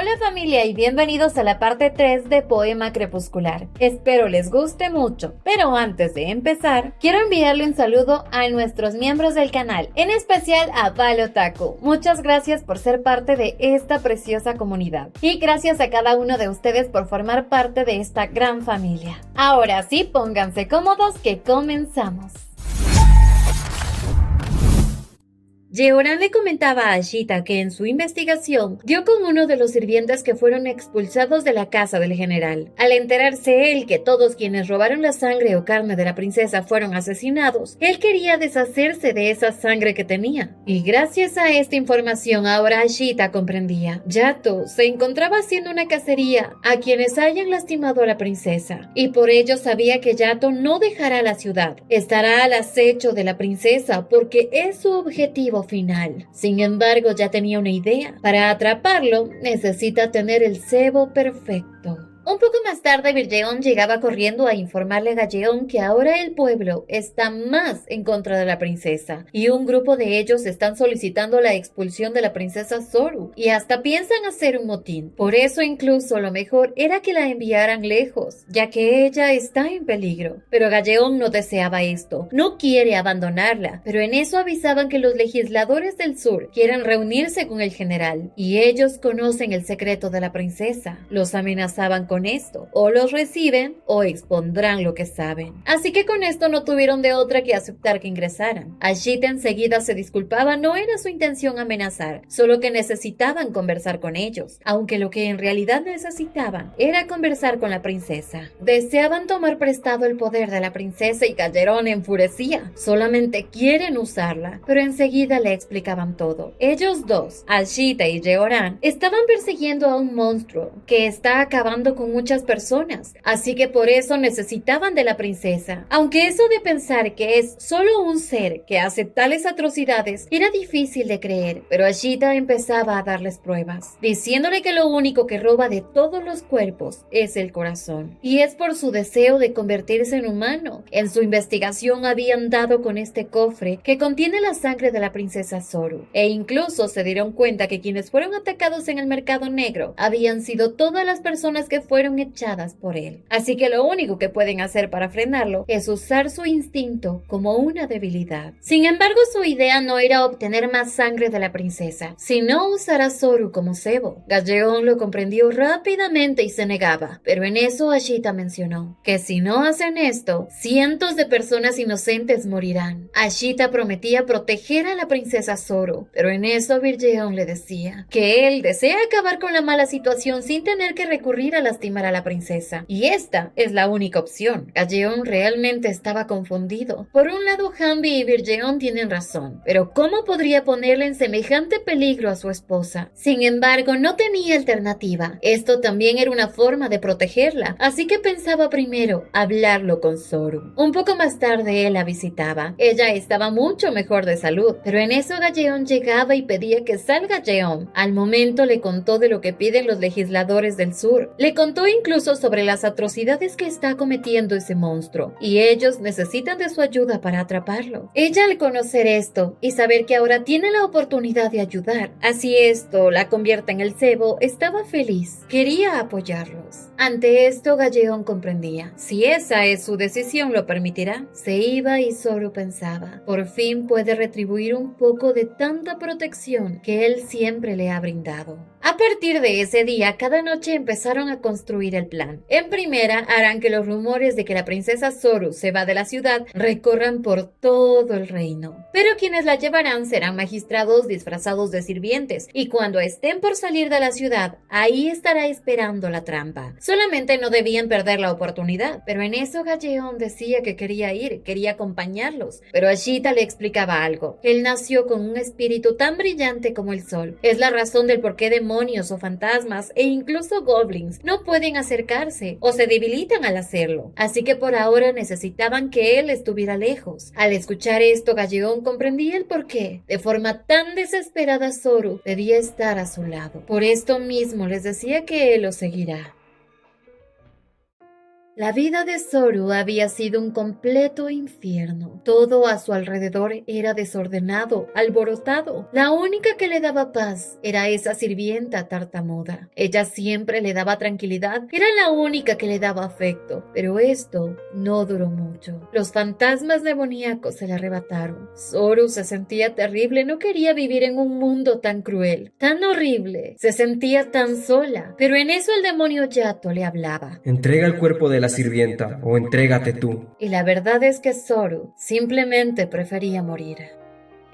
Hola familia y bienvenidos a la parte 3 de Poema Crepuscular. Espero les guste mucho, pero antes de empezar, quiero enviarle un saludo a nuestros miembros del canal, en especial a Valo Taku. Muchas gracias por ser parte de esta preciosa comunidad y gracias a cada uno de ustedes por formar parte de esta gran familia. Ahora sí, pónganse cómodos que comenzamos. Yeoran le comentaba a Ashita que en su investigación dio con uno de los sirvientes que fueron expulsados de la casa del general. Al enterarse él que todos quienes robaron la sangre o carne de la princesa fueron asesinados, él quería deshacerse de esa sangre que tenía. Y gracias a esta información ahora Ashita comprendía. Yato se encontraba haciendo una cacería a quienes hayan lastimado a la princesa, y por ello sabía que Yato no dejará la ciudad. Estará al acecho de la princesa porque es su objetivo final. Sin embargo, ya tenía una idea. Para atraparlo, necesita tener el cebo perfecto. Un poco más tarde, Virgeon llegaba corriendo a informarle a Galleon que ahora el pueblo está más en contra de la princesa y un grupo de ellos están solicitando la expulsión de la princesa Zoru y hasta piensan hacer un motín. Por eso incluso lo mejor era que la enviaran lejos, ya que ella está en peligro. Pero Galleon no deseaba esto, no quiere abandonarla, pero en eso avisaban que los legisladores del sur quieren reunirse con el general y ellos conocen el secreto de la princesa. Los amenazaban con esto, o los reciben o expondrán lo que saben. Así que con esto no tuvieron de otra que aceptar que ingresaran. Ashita enseguida se disculpaba, no era su intención amenazar, solo que necesitaban conversar con ellos, aunque lo que en realidad necesitaban era conversar con la princesa. Deseaban tomar prestado el poder de la princesa y Galleon enfurecía. Solamente quieren usarla, pero enseguida le explicaban todo. Ellos dos, Ashita y Yeoran, estaban persiguiendo a un monstruo que está acabando con muchas personas, así que por eso necesitaban de la princesa. Aunque eso de pensar que es solo un ser que hace tales atrocidades era difícil de creer, pero Ashita empezaba a darles pruebas, diciéndole que lo único que roba de todos los cuerpos es el corazón, y es por su deseo de convertirse en humano. En su investigación habían dado con este cofre que contiene la sangre de la princesa Zoru, e incluso se dieron cuenta que quienes fueron atacados en el mercado negro habían sido todas las personas que fueron echadas por él. Así que lo único que pueden hacer para frenarlo es usar su instinto como una debilidad. Sin embargo, su idea no era obtener más sangre de la princesa, sino usar a Zoru como cebo. Galleon lo comprendió rápidamente y se negaba, pero en eso Ashita mencionó que si no hacen esto, cientos de personas inocentes morirán. Ashita prometía proteger a la princesa Zoru, pero en eso Virgeon le decía que él desea acabar con la mala situación sin tener que recurrir a lastimar a la princesa, y esta es la única opción. Galleon realmente estaba confundido. Por un lado, Hambi y Virgeon tienen razón, pero ¿cómo podría ponerle en semejante peligro a su esposa? Sin embargo, no tenía alternativa. Esto también era una forma de protegerla, así que pensaba primero hablarlo con Zoru. Un poco más tarde él la visitaba. Ella estaba mucho mejor de salud, pero en eso Galleon llegaba y pedía que salga Yeon. Al momento le contó de lo que piden los legisladores del sur. Le contó incluso sobre las atrocidades que está cometiendo ese monstruo, y ellos necesitan de su ayuda para atraparlo. Ella, al conocer esto y saber que ahora tiene la oportunidad de ayudar, así esto la convierta en el cebo, estaba feliz. Quería apoyarlos. Ante esto, Galleon comprendía. Si esa es su decisión, lo permitirá. Se iba y Zoru pensaba, por fin puede retribuir un poco de tanta protección que él siempre le ha brindado. A partir de ese día, cada noche empezaron a construir el plan. En primera, harán que los rumores de que la princesa Zoru se va de la ciudad recorran por todo el reino. Pero quienes la llevarán serán magistrados disfrazados de sirvientes, y cuando estén por salir de la ciudad, ahí estará esperando la trampa. Solamente no debían perder la oportunidad, pero en eso Galleon decía que quería ir, quería acompañarlos. Pero Ashita le explicaba algo. Él nació con un espíritu tan brillante como el sol. Es la razón del por qué demonios o fantasmas e incluso goblins no pueden acercarse o se debilitan al hacerlo. Así que por ahora necesitaban que él estuviera lejos. Al escuchar esto, Galleon comprendía el porqué. De forma tan desesperada, Zoru debía estar a su lado. Por esto mismo les decía que él lo seguirá. La vida de Zoru había sido un completo infierno. Todo a su alrededor era desordenado, alborotado. La única que le daba paz era esa sirvienta tartamuda. Ella siempre le daba tranquilidad, era la única que le daba afecto. Pero esto no duró mucho. Los fantasmas demoníacos se la arrebataron. Zoru se sentía terrible, no quería vivir en un mundo tan cruel, tan horrible. Se sentía tan sola. Pero en eso el demonio Yato le hablaba. Entrega el cuerpo de la sirvienta o entrégate tú. Y la verdad es que Zoru simplemente prefería morir.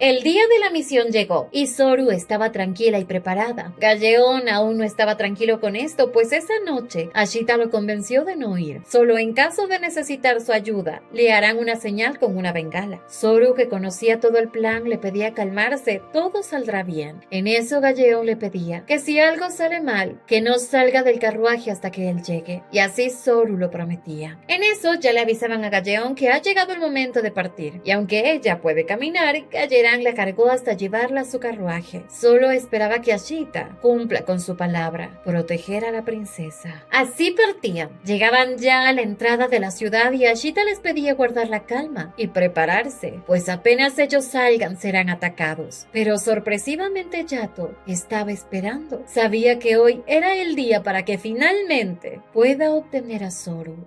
El día de la misión llegó y Zoru estaba tranquila y preparada. Galleón aún no estaba tranquilo con esto, pues esa noche Ashita lo convenció de no ir. Solo en caso de necesitar su ayuda, le harán una señal con una bengala. Zoru, que conocía todo el plan, le pedía calmarse, todo saldrá bien. En eso Galleón le pedía que si algo sale mal, que no salga del carruaje hasta que él llegue. Y así Zoru lo prometía. En eso ya le avisaban a Galleón que ha llegado el momento de partir. Y aunque ella puede caminar, Galleón la cargó hasta llevarla a su carruaje. Solo esperaba que Ashita cumpla con su palabra, proteger a la princesa. Así partían. Llegaban ya a la entrada de la ciudad y Ashita les pedía guardar la calma y prepararse, pues apenas ellos salgan serán atacados. Pero sorpresivamente Yato estaba esperando. Sabía que hoy era el día para que finalmente pueda obtener a Zoru.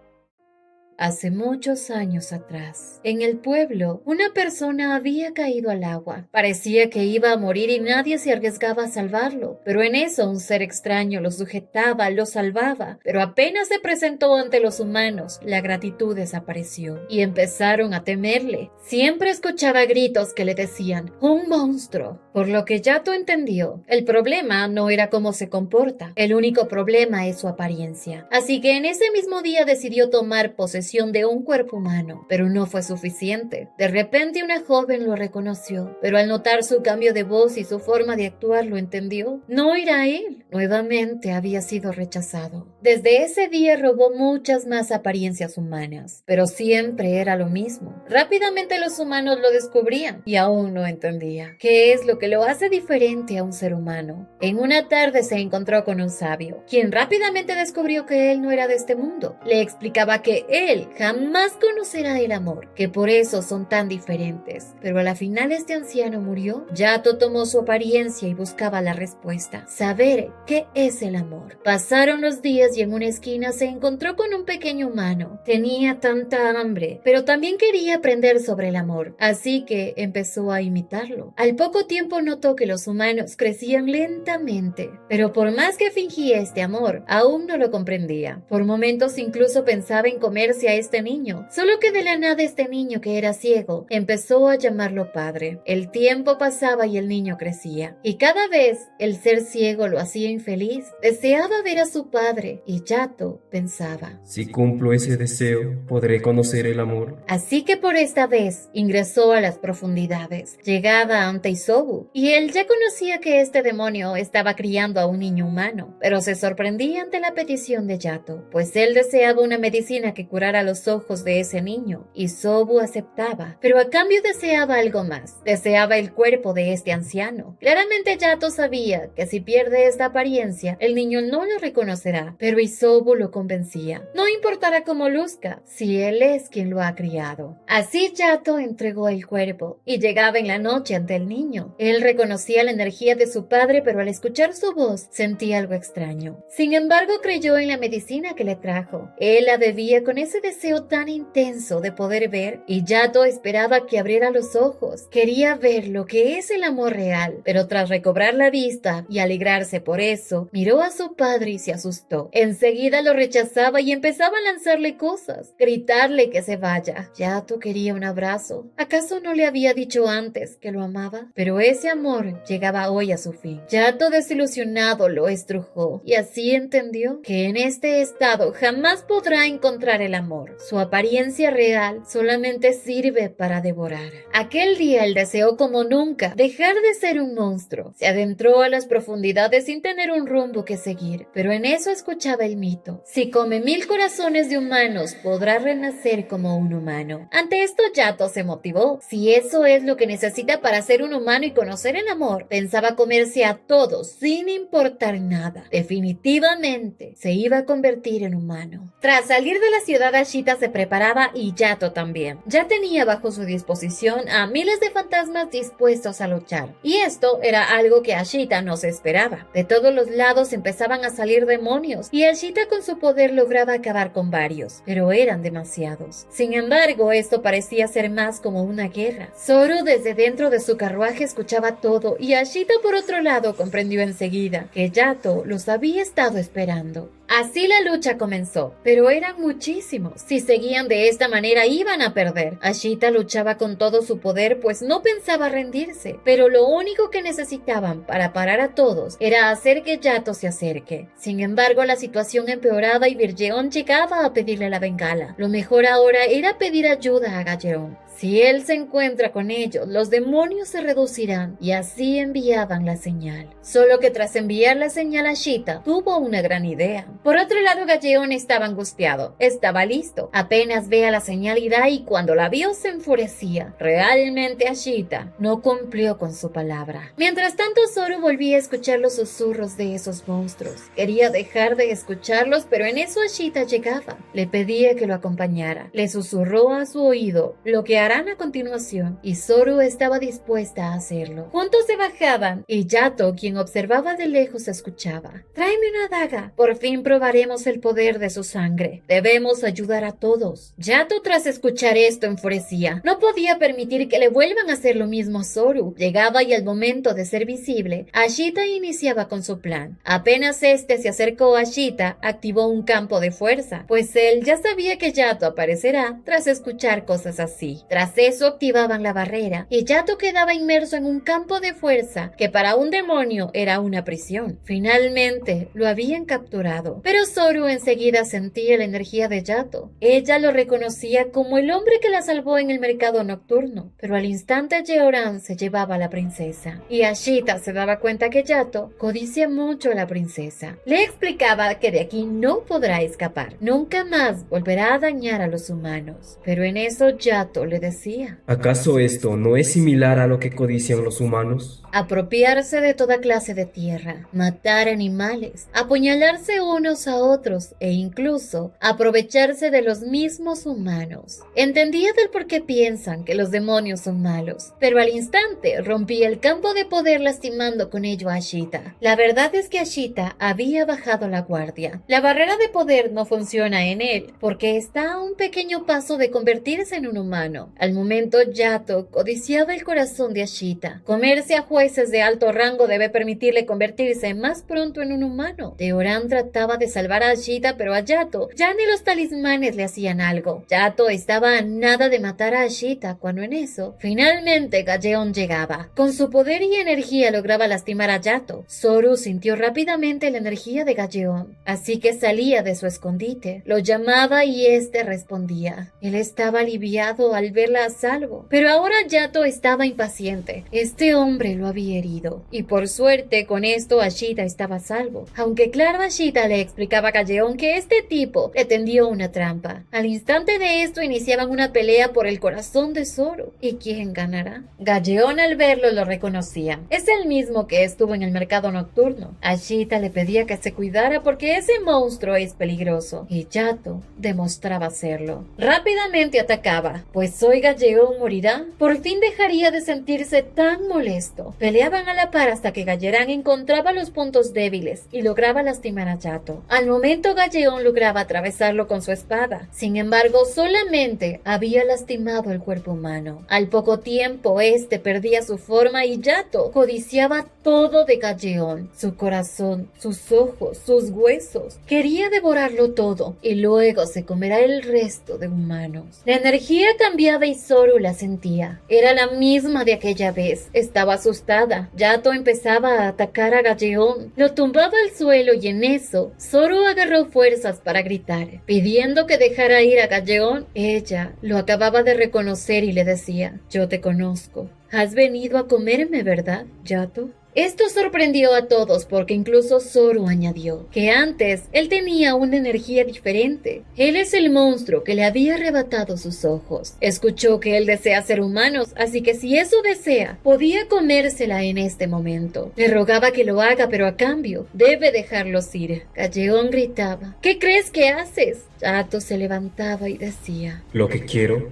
Hace muchos años atrás, en el pueblo, una persona había caído al agua. Parecía que iba a morir y nadie se arriesgaba a salvarlo. Pero en eso un ser extraño lo sujetaba, lo salvaba. Pero apenas se presentó ante los humanos, la gratitud desapareció y empezaron a temerle. Siempre escuchaba gritos que le decían, ¡un monstruo! Por lo que Yato entendió, el problema no era cómo se comporta. El único problema es su apariencia. Así que en ese mismo día decidió tomar posesión de un cuerpo humano, pero no fue suficiente. De repente una joven lo reconoció, pero al notar su cambio de voz y su forma de actuar lo entendió. No era él. Nuevamente había sido rechazado. Desde ese día robó muchas más apariencias humanas, pero siempre era lo mismo. Rápidamente los humanos lo descubrían y aún no entendía qué es lo que lo hace diferente a un ser humano. En una tarde se encontró con un sabio, quien rápidamente descubrió que él no era de este mundo. Le explicaba que él jamás conocerá el amor, que por eso son tan diferentes. Pero a la final este anciano murió. Yato tomó su apariencia y buscaba la respuesta, saber qué es el amor. Pasaron los días y en una esquina se encontró con un pequeño humano. Tenía tanta hambre, pero también quería aprender sobre el amor, así que empezó a imitarlo. Al poco tiempo notó que los humanos crecían lentamente, pero por más que fingía este amor, aún no lo comprendía. Por momentos incluso pensaba en comerse a este niño, solo que de la nada este niño, que era ciego, empezó a llamarlo padre. El tiempo pasaba y el niño crecía, y cada vez el ser ciego lo hacía infeliz. Deseaba ver a su padre y Yato pensaba, si cumplo ese deseo, podré conocer el amor. Así que por esta vez ingresó a las profundidades. Llegaba ante Isobu, y él ya conocía que este demonio estaba criando a un niño humano, pero se sorprendía ante la petición de Yato, pues él deseaba una medicina que curara los ojos de ese niño. Isobu aceptaba, pero a cambio deseaba algo más. Deseaba el cuerpo de este anciano. Claramente Yato sabía que si pierde esta apariencia, el niño no lo reconocerá, pero Isobu lo convencía. No importará cómo luzca, si él es quien lo ha criado. Así Yato entregó el cuerpo, y llegaba en la noche ante el niño. Él reconocía la energía de su padre, pero al escuchar su voz, sentía algo extraño. Sin embargo, creyó en la medicina que le trajo. Él la bebía con ese deseo tan intenso de poder ver, y Yato esperaba que abriera los ojos. Quería ver lo que es el amor real, pero tras recobrar la vista y alegrarse por eso, miró a su padre y se asustó. Enseguida lo rechazaba y empezaba a lanzarle cosas, gritarle que se vaya. Yato quería un abrazo. ¿Acaso no le había dicho antes que lo amaba? Pero ese amor llegaba hoy a su fin. Yato, desilusionado, lo estrujó, y así entendió que en este estado jamás podrá encontrar el amor. amor. Su apariencia real solamente sirve para devorar. Aquel día él deseó como nunca dejar de ser un monstruo. Se adentró a las profundidades sin tener un rumbo que seguir, pero en eso escuchaba el mito: si come 1000 corazones de humanos, podrá renacer como un humano. Ante esto Yato se motivó. Si eso es lo que necesita para ser un humano y conocer el amor, pensaba comerse a todos sin importar nada. Definitivamente se iba a convertir en humano. Tras salir de la ciudad, Ashita se preparaba y Yato también. Ya tenía bajo su disposición a miles de fantasmas dispuestos a luchar. Y esto era algo que Ashita no se esperaba. De todos los lados empezaban a salir demonios y Ashita con su poder lograba acabar con varios, pero eran demasiados. Sin embargo, esto parecía ser más como una guerra. Zoru desde dentro de su carruaje escuchaba todo y Ashita por otro lado comprendió enseguida que Yato los había estado esperando. Así la lucha comenzó, pero eran muchísimos. Si seguían de esta manera iban a perder. Ashita luchaba con todo su poder, pues no pensaba rendirse, pero lo único que necesitaban para parar a todos era hacer que Yato se acerque. Sin embargo, la situación empeoraba y Virgeon llegaba a pedirle la bengala. Lo mejor ahora era pedir ayuda a Galleon. Si él se encuentra con ellos, los demonios se reducirán, y así enviaban la señal. Solo que tras enviar la señal, Ashita tuvo una gran idea. Por otro lado, Galleon estaba angustiado. Estaba listo. Apenas vea la señal irá, y cuando la vio se enfurecía. Realmente Ashita no cumplió con su palabra. Mientras tanto, Zoru volvía a escuchar los susurros de esos monstruos. Quería dejar de escucharlos, pero en eso Ashita llegaba. Le pedía que lo acompañara. Le susurró a su oído lo que harán a continuación, y Zoru estaba dispuesta a hacerlo. Juntos se bajaban, y Yato, quien observaba de lejos, escuchaba. «Tráeme una daga. Por fin probaremos el poder de su sangre. Debemos ayudar a todos». Yato, tras escuchar esto, enfurecía. No podía permitir que le vuelvan a hacer lo mismo a Zoru. Llegaba y al momento de ser visible, Ashita iniciaba con su plan. Apenas este se acercó a Ashita, activó un campo de fuerza, pues él ya sabía que Yato aparecerá tras escuchar cosas así. Tras eso activaban la barrera y Yato quedaba inmerso en un campo de fuerza que para un demonio era una prisión. Finalmente lo habían capturado, pero Zoru enseguida sentía la energía de Yato. Ella lo reconocía como el hombre que la salvó en el mercado nocturno, pero al instante Jeoran se llevaba a la princesa y Ashita se daba cuenta que Yato codicia mucho a la princesa. Le explicaba que de aquí no podrá escapar, nunca más volverá a dañar a los humanos, pero en eso Yato le decía: ¿acaso esto no es similar a lo que codician los humanos? Apropiarse de toda clase de tierra, matar animales, apuñalarse unos a otros e incluso aprovecharse de los mismos humanos. Entendía del por qué piensan que los demonios son malos, pero al instante rompía el campo de poder lastimando con ello a Ashita. La verdad es que Ashita había bajado la guardia. La barrera de poder no funciona en él porque está a un pequeño paso de convertirse en un humano. Al momento Yato codiciaba el corazón de Ashita. Comerse a jueces de alto rango debe permitirle convertirse más pronto en un humano. Jeoran trataba de salvar a Ashita, pero a Yato ya ni los talismanes le hacían algo. Yato estaba a nada de matar a Ashita cuando en eso, finalmente Galleon llegaba. Con su poder y energía lograba lastimar a Yato. Zoru sintió rápidamente la energía de Galleon, así que salía de su escondite. Lo llamaba y este respondía. Él estaba aliviado al verla a salvo, pero ahora Yato estaba impaciente. Este hombre lo había herido, y por suerte con esto Ashita estaba a salvo, aunque claro, Ashita le explicaba a Galleon que este tipo le tendió una trampa. Al instante de esto iniciaban una pelea por el corazón de Zoru. ¿Y quién ganará? Galleon al verlo lo reconocía. Es el mismo que estuvo en el mercado nocturno. Ashita le pedía que se cuidara porque ese monstruo es peligroso, y Yato demostraba serlo. Rápidamente atacaba, pues hoy Galleon morirá. Por fin dejaría de sentirse tan molesto. Peleaban a la par hasta que Galleran encontraba los puntos débiles y lograba lastimar a Yato. Al momento Galleon lograba atravesarlo con su espada. Sin embargo, solamente había lastimado el cuerpo humano. Al poco tiempo, este perdía su forma y Yato codiciaba todo de Galleon: su corazón, sus ojos, sus huesos. Quería devorarlo todo y luego se comerá el resto de humanos. La energía cambiaba miraba y Zoru la sentía. Era la misma de aquella vez. Estaba asustada. Yato empezaba a atacar a Galleón. Lo tumbaba al suelo y en eso, Zoru agarró fuerzas para gritar, pidiendo que dejara ir a Galleón. Ella lo acababa de reconocer y le decía: yo te conozco. Has venido a comerme, ¿verdad, Yato? Esto sorprendió a todos porque incluso Zoru añadió que antes él tenía una energía diferente. Él es el monstruo que le había arrebatado sus ojos. Escuchó que él desea ser humanos, así que si eso desea, podía comérsela en este momento. Le rogaba que lo haga, pero a cambio, debe dejarlos ir. Galleón gritaba: ¿qué crees que haces? Yato se levantaba y decía: Lo que quiero,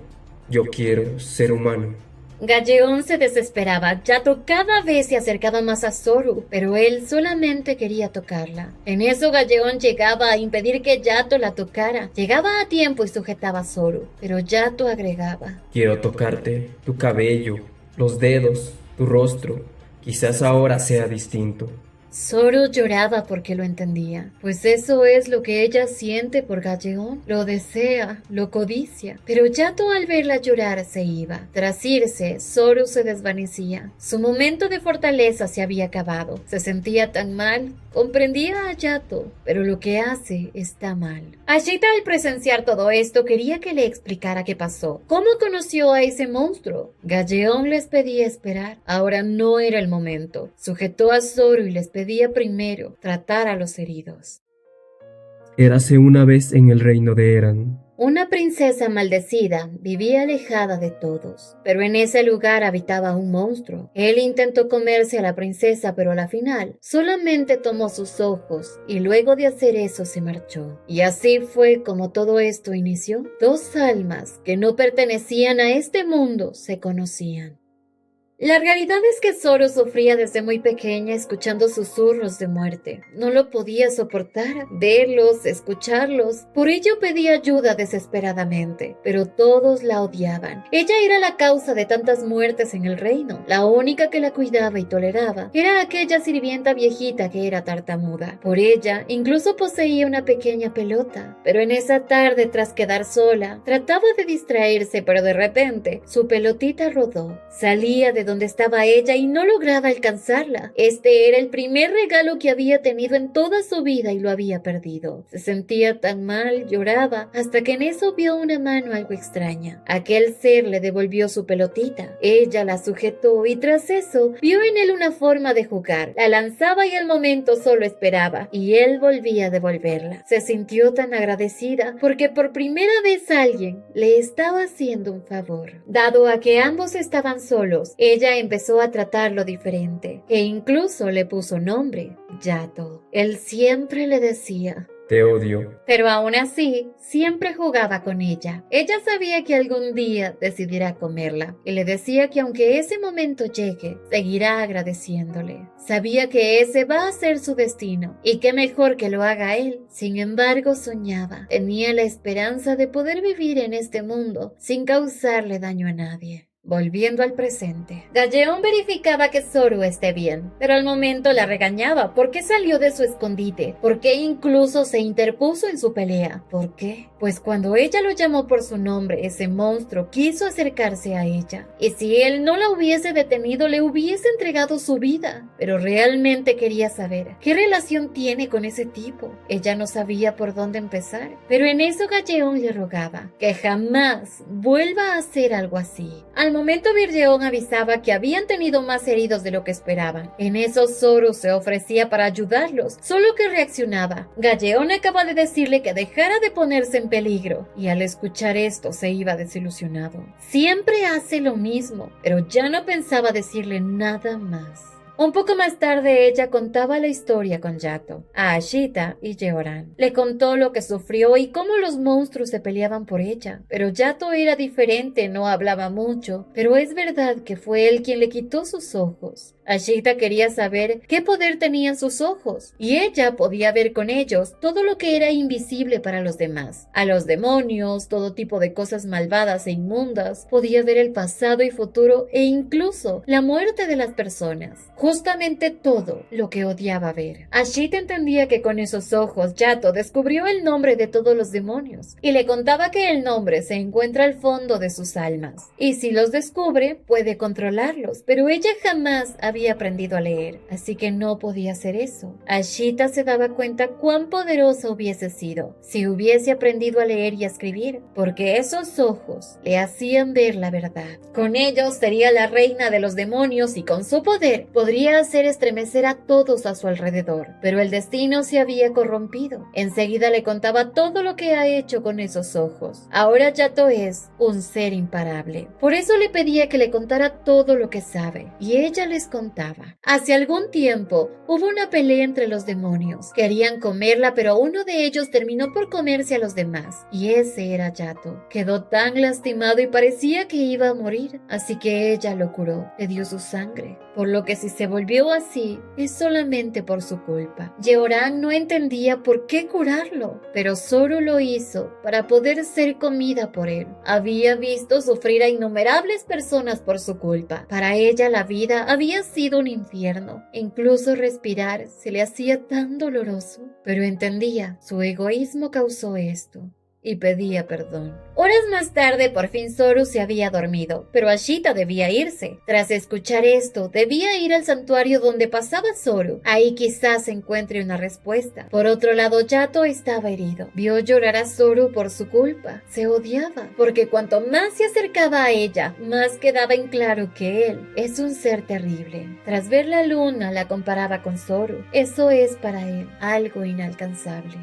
yo quiero ser humano. Galleón se desesperaba. Yato cada vez se acercaba más a Zoru, pero él solamente quería tocarla. En eso Galleón llegaba a impedir que Yato la tocara. Llegaba a tiempo y sujetaba a Zoru, pero Yato agregaba: Quiero tocarte, tu cabello, los dedos, tu rostro. Quizás ahora sea distinto. Zoru lloraba porque lo entendía, pues eso es lo que ella siente por Galleón. Lo desea, lo codicia, pero Yato al verla llorar se iba. Tras irse, Zoru se desvanecía. Su momento de fortaleza se había acabado. Se sentía tan mal. Comprendía a Yato, pero lo que hace está mal. Ashita, al presenciar todo esto, quería que le explicara qué pasó. ¿Cómo conoció a ese monstruo? Galleón les pedía esperar. Ahora no era el momento. Sujetó a Zoru y les pedía primero tratar a los heridos. Érase una vez en el reino de Eran. Una princesa maldecida vivía alejada de todos, pero en ese lugar habitaba un monstruo. Él intentó comerse a la princesa, pero a la final solamente tomó sus ojos y luego de hacer eso se marchó. Y así fue como todo esto inició. Dos almas que no pertenecían a este mundo se conocían. La realidad es que Zoru sufría desde muy pequeña escuchando susurros de muerte. No lo podía soportar, verlos, escucharlos. Por ello pedía ayuda desesperadamente, pero todos la odiaban. Ella era la causa de tantas muertes en el reino. La única que la cuidaba y toleraba era aquella sirvienta viejita que era tartamuda. Por ella, incluso poseía una pequeña pelota. Pero en esa tarde, tras quedar sola, trataba de distraerse, pero de repente, su pelotita rodó. Salía de donde estaba ella y no lograba alcanzarla. Este era el primer regalo que había tenido en toda su vida y lo había perdido. Se sentía tan mal, lloraba, hasta que en eso vio una mano algo extraña. Aquel ser le devolvió su pelotita. Ella la sujetó y tras eso vio en él una forma de jugar. La lanzaba y al momento solo esperaba, y él volvía a devolverla. Se sintió tan agradecida porque por primera vez alguien le estaba haciendo un favor. Dado a que ambos estaban solos, ella empezó a tratarlo diferente e incluso le puso nombre: Yato. Él siempre le decía: Te odio. Pero aún así, siempre jugaba con ella. Ella sabía que algún día decidirá comerla y le decía que aunque ese momento llegue, seguirá agradeciéndole. Sabía que ese va a ser su destino y qué mejor que lo haga él. Sin embargo, soñaba. Tenía la esperanza de poder vivir en este mundo sin causarle daño a nadie. Volviendo al presente, Galleón verificaba que Zoru esté bien, pero al momento la regañaba. ¿Por qué salió de su escondite? ¿Por qué incluso se interpuso en su pelea? ¿Por qué? Pues cuando ella lo llamó por su nombre, ese monstruo quiso acercarse a ella. Y si él no la hubiese detenido, le hubiese entregado su vida. Pero realmente quería saber qué relación tiene con ese tipo. Ella no sabía por dónde empezar, pero en eso Galleón le rogaba que jamás vuelva a hacer algo así. Al momento Virgeón avisaba que habían tenido más heridos de lo que esperaban. En eso Zoru se ofrecía para ayudarlos, solo que reaccionaba. Galleón acaba de decirle que dejara de ponerse en peligro, y al escuchar esto se iba desilusionado. Siempre hace lo mismo, pero ya no pensaba decirle nada más. Un poco más tarde ella contaba la historia con Yato, a Ashita y Jehoram. Le contó lo que sufrió y cómo los monstruos se peleaban por ella. Pero Yato era diferente, no hablaba mucho, pero es verdad que fue él quien le quitó sus ojos. Ashita quería saber qué poder tenían sus ojos, y ella podía ver con ellos todo lo que era invisible para los demás. A los demonios, todo tipo de cosas malvadas e inmundas, podía ver el pasado y futuro e incluso la muerte de las personas. Justamente todo lo que odiaba ver. Ashita entendía que con esos ojos Yato descubrió el nombre de todos los demonios y le contaba que el nombre se encuentra al fondo de sus almas y si los descubre puede controlarlos, pero ella jamás había aprendido a leer, así que no podía hacer eso. Ashita se daba cuenta cuán poderosa hubiese sido si hubiese aprendido a leer y a escribir, porque esos ojos le hacían ver la verdad. Con ellos sería la reina de los demonios y con su poder podría hacer estremecer a todos a su alrededor, pero el destino se había corrompido. Enseguida le contaba todo lo que ha hecho con esos ojos. Ahora Yato es un ser imparable. Por eso le pedía que le contara todo lo que sabe, y ella les contaba. Hace algún tiempo hubo una pelea entre los demonios. Querían comerla, pero uno de ellos terminó por comerse a los demás, y ese era Yato. Quedó tan lastimado y parecía que iba a morir, así que ella lo curó, le dio su sangre. Por lo que si se volvió así, es solamente por su culpa. Yeoran no entendía por qué curarlo, pero Zoru lo hizo para poder ser comida por él. Había visto sufrir a innumerables personas por su culpa. Para ella la vida había sido un infierno. Incluso respirar se le hacía tan doloroso, pero entendía, su egoísmo causó esto. Y pedía perdón. Horas más tarde, por fin Zoru se había dormido, pero Ashita debía irse. Tras escuchar esto, debía ir al santuario donde pasaba Zoru. Ahí quizás encuentre una respuesta. Por otro lado, Yato estaba herido. Vio llorar a Zoru por su culpa. Se odiaba, porque cuanto más se acercaba a ella, más quedaba en claro que él es un ser terrible. Tras ver la luna, la comparaba con Zoru. Eso es para él algo inalcanzable.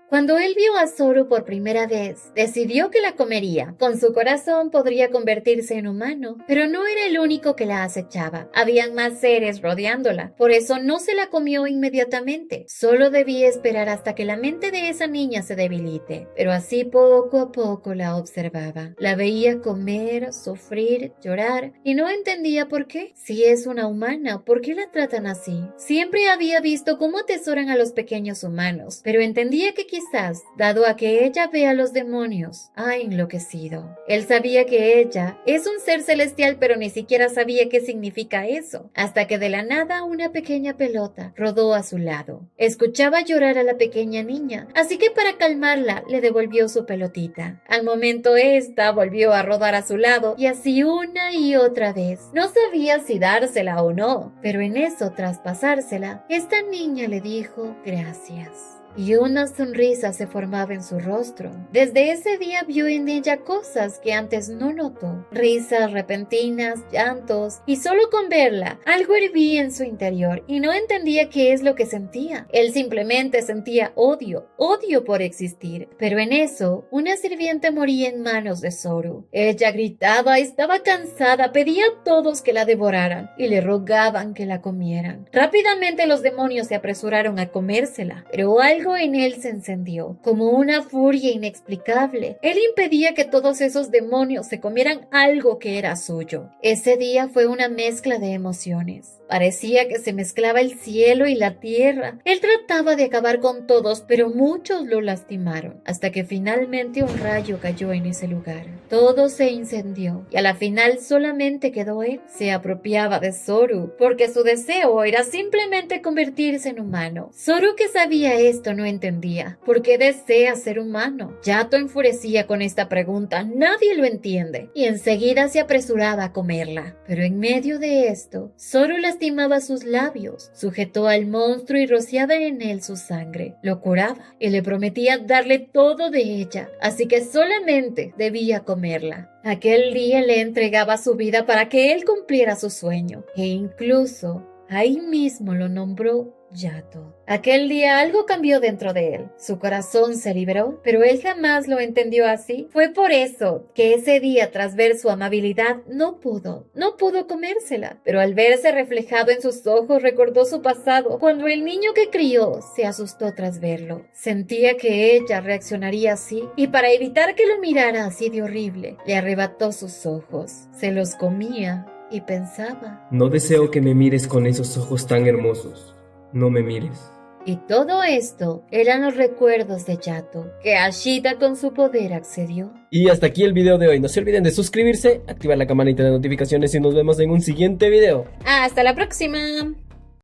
Cuando él vio a Zoru por primera vez, decidió que la comería. Con su corazón podría convertirse en humano, pero no era el único que la acechaba. Habían más seres rodeándola, por eso no se la comió inmediatamente. Solo debía esperar hasta que la mente de esa niña se debilite, pero así poco a poco la observaba. La veía comer, sufrir, llorar, y no entendía por qué. Si es una humana, ¿por qué la tratan así? Siempre había visto cómo atesoran a los pequeños humanos, pero entendía que quizás, dado a que ella ve a los demonios, ha enloquecido. Él sabía que ella es un ser celestial, pero ni siquiera sabía qué significa eso, hasta que de la nada una pequeña pelota rodó a su lado. Escuchaba llorar a la pequeña niña, así que para calmarla le devolvió su pelotita. Al momento esta volvió a rodar a su lado y así una y otra vez. No sabía si dársela o no, pero en eso, tras pasársela, esta niña le dijo gracias. Y una sonrisa se formaba en su rostro. Desde ese día vio en ella cosas que antes no notó. Risas repentinas, llantos, y solo con verla, algo hervía en su interior y no entendía qué es lo que sentía. Él simplemente sentía odio, odio por existir. Pero en eso, una sirviente moría en manos de Zoru. Ella gritaba, estaba cansada, pedía a todos que la devoraran y le rogaban que la comieran. Rápidamente los demonios se apresuraron a comérsela, pero algo en él se encendió, como una furia inexplicable. Él impedía que todos esos demonios se comieran algo que era suyo. Ese día fue una mezcla de emociones. Parecía que se mezclaba el cielo y la tierra. Él trataba de acabar con todos, pero muchos lo lastimaron, hasta que finalmente un rayo cayó en ese lugar. Todo se incendió, y a la final solamente quedó él. Se apropiaba de Zoru, porque su deseo era simplemente convertirse en humano. Zoru, que sabía esto, no entendía. ¿Por qué desea ser humano? Yato enfurecía con esta pregunta. Nadie lo entiende. Y enseguida se apresuraba a comerla. Pero en medio de esto, Zoru lastimaba sus labios, sujetó al monstruo y rociaba en él su sangre. Lo curaba y le prometía darle todo de ella, así que solamente debía comerla. Aquel día le entregaba su vida para que él cumpliera su sueño, e incluso ahí mismo lo nombró Yato. Aquel día algo cambió dentro de él. Su corazón se liberó, pero él jamás lo entendió así. Fue por eso que ese día, tras ver su amabilidad, no pudo comérsela. Pero al verse reflejado en sus ojos, recordó su pasado, cuando el niño que crió se asustó tras verlo. Sentía que ella reaccionaría así, y para evitar que lo mirara así de horrible, le arrebató sus ojos. Se los comía y pensaba. No deseo que me mires con esos ojos tan hermosos. No me mires. Y todo esto eran los recuerdos de Yato, que Ashita con su poder accedió. Y hasta aquí el video de hoy. No se olviden de suscribirse, activar la campanita de notificaciones y nos vemos en un siguiente video. ¡Hasta la próxima!